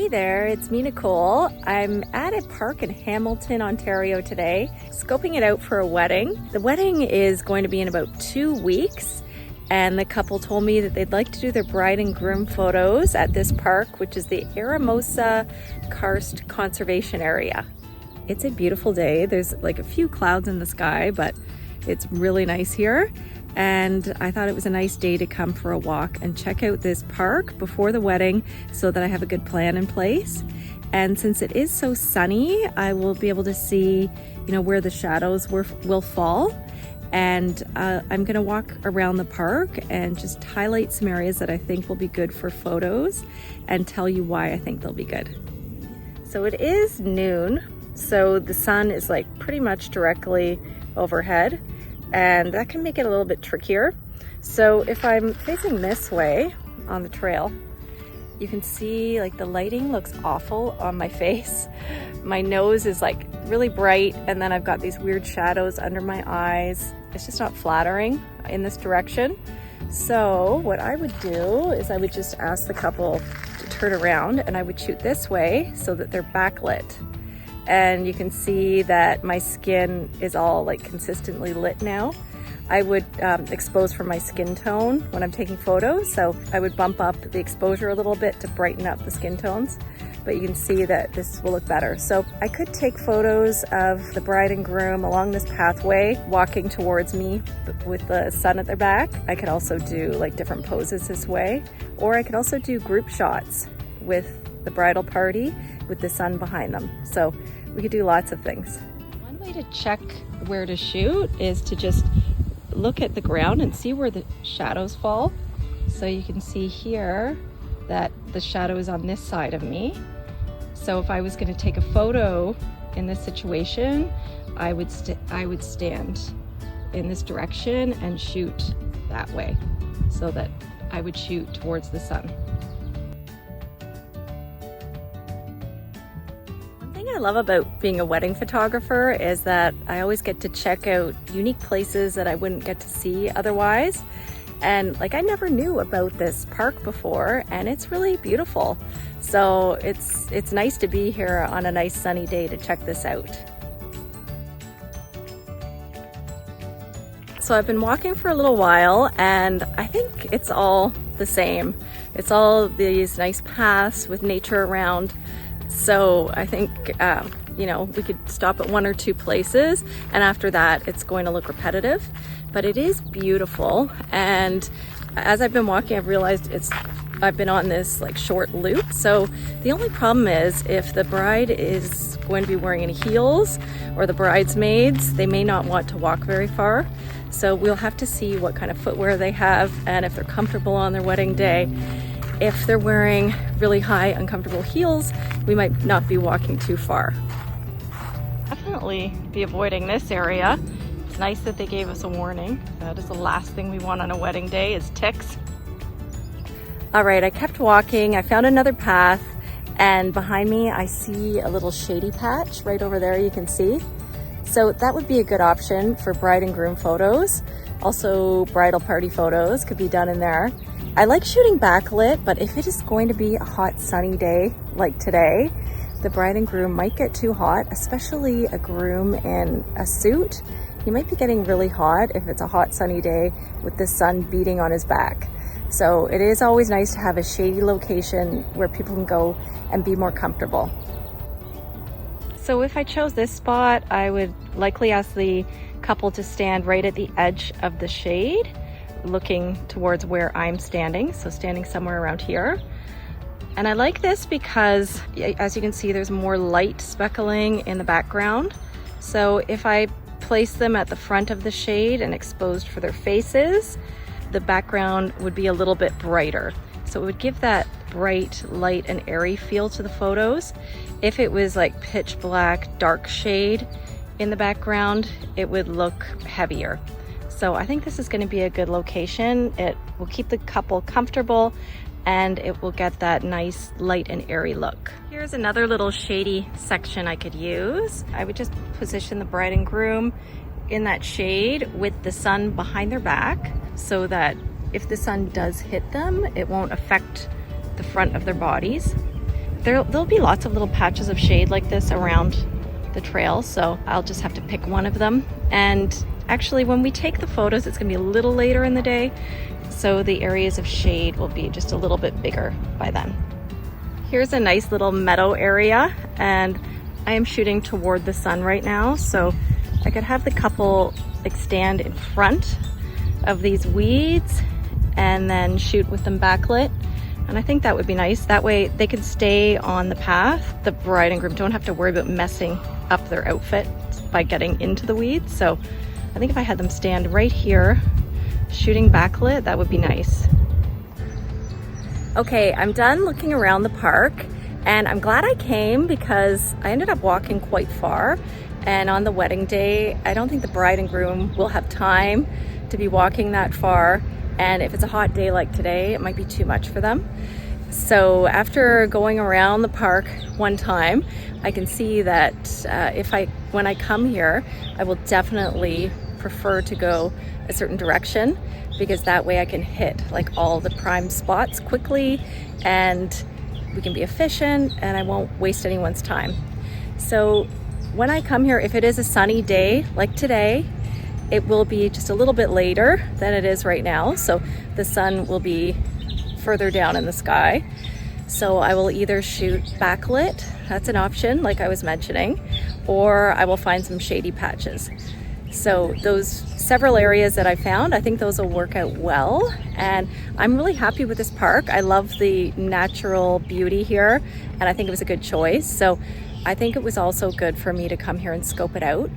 Hey there, it's me, Nicole. I'm at a park in Hamilton, Ontario today, scoping it out for a wedding. The wedding is going to be in about 2 weeks, and the couple told me that they'd like to do their bride and groom photos at this park, which is the Eramosa Karst Conservation Area. It's a beautiful day. There's like a few clouds in the sky, but it's really nice here. And I thought it was a nice day to come for a walk and check out this park before the wedding so that I have a good plan in place. And since it is so sunny, I will be able to see, where the shadows will fall. And I'm gonna walk around the park and just highlight some areas that I think will be good for photos and tell you why I think they'll be good. So it is noon, so the sun is like pretty much directly overhead, and that can make it a little bit trickier. So if I'm facing this way on the trail, you can see like the lighting looks awful on my face. My nose is like really bright, and then I've got these weird shadows under my eyes. It's just not flattering in this direction. So what I would do is I would just ask the couple to turn around, and I would shoot this way so that they're backlit. And you can see that my skin is all like consistently lit now. I would expose for my skin tone when I'm taking photos, so I would bump up the exposure a little bit to brighten up the skin tones, but you can see that this will look better. So I could take photos of the bride and groom along this pathway walking towards me with the sun at their back. I could also do like different poses this way, or I could also do group shots with the bridal party with the sun behind them. So we could do lots of things. One way to check where to shoot is to just look at the ground and see where the shadows fall. So you can see here that the shadow is on this side of me. So if I was going to take a photo in this situation, I would stand in this direction and shoot that way, so that I would shoot towards the sun. I love about being a wedding photographer is that I always get to check out unique places that I wouldn't get to see otherwise. And like I never knew about this park before, and it's really beautiful. So it's nice to be here on a nice sunny day to check this out. So I've been walking for a little while, and I think it's all the same. It's all these nice paths with nature around. So I think, we could stop at one or two places, and after that it's going to look repetitive, but it is beautiful. And as I've been walking, I've realized I've been on this like short loop. So the only problem is if the bride is going to be wearing any heels, or the bridesmaids, they may not want to walk very far. So we'll have to see what kind of footwear they have and if they're comfortable on their wedding day. If they're wearing really high, uncomfortable heels, we might not be walking too far. Definitely be avoiding this area. It's nice that they gave us a warning. That is the last thing we want on a wedding day, is ticks. All right, I kept walking. I found another path, and behind me I see a little shady patch right over there, you can see. So that would be a good option for bride and groom photos. Also, bridal party photos could be done in there. I like shooting backlit, but if it is going to be a hot sunny day like today, the bride and groom might get too hot, especially a groom in a suit. He might be getting really hot if it's a hot sunny day with the sun beating on his back. So it is always nice to have a shady location where people can go and be more comfortable. So if I chose this spot, I would likely ask the couple to stand right at the edge of the shade, looking towards where I'm standing, so standing somewhere around here. And I like this because, as you can see, there's more light speckling in the background. So if I place them at the front of the shade and exposed for their faces, the background would be a little bit brighter. So it would give that bright, light, and airy feel to the photos. If it was like pitch black, dark shade in the background, it would look heavier. So I think this is going to be a good location. It will keep the couple comfortable, and it will get that nice light and airy look. Here's another little shady section I could use. I would just position the bride and groom in that shade with the sun behind their back, so that if the sun does hit them, it won't affect the front of their bodies. there'll be lots of little patches of shade like this around the trail, so I'll just have to pick one of them. And actually, when we take the photos, it's gonna be a little later in the day, so the areas of shade will be just a little bit bigger by then. Here's a nice little meadow area, and I am shooting toward the sun right now, so I could have the couple like stand in front of these weeds and then shoot with them backlit. And I think that would be nice. That way they can stay on the path. The bride and groom don't have to worry about messing up their outfit by getting into the weeds. So I think if I had them stand right here shooting backlit, that would be nice. Okay, I'm done looking around the park, and I'm glad I came because I ended up walking quite far. And on the wedding day, I don't think the bride and groom will have time to be walking that far. And if it's a hot day like today, it might be too much for them. So after going around the park one time, I can see that when I come here, I will definitely prefer to go a certain direction, because that way I can hit like all the prime spots quickly and we can be efficient and I won't waste anyone's time. So when I come here, if it is a sunny day like today, it will be just a little bit later than it is right now. So the sun will be further down in the sky. So I will either shoot backlit, that's an option like I was mentioning, or I will find some shady patches. So those several areas that I found, I think those will work out well. And I'm really happy with this park. I love the natural beauty here, and I think it was a good choice. So I think it was also good for me to come here and scope it out.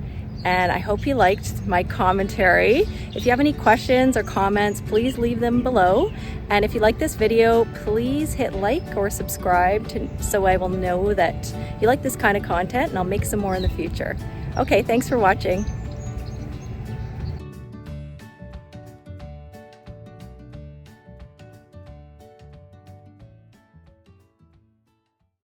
And I hope you liked my commentary. If you have any questions or comments, please leave them below. And if you like this video, please hit like or subscribe so I will know that you like this kind of content, and I'll make some more in the future. Okay, thanks for watching.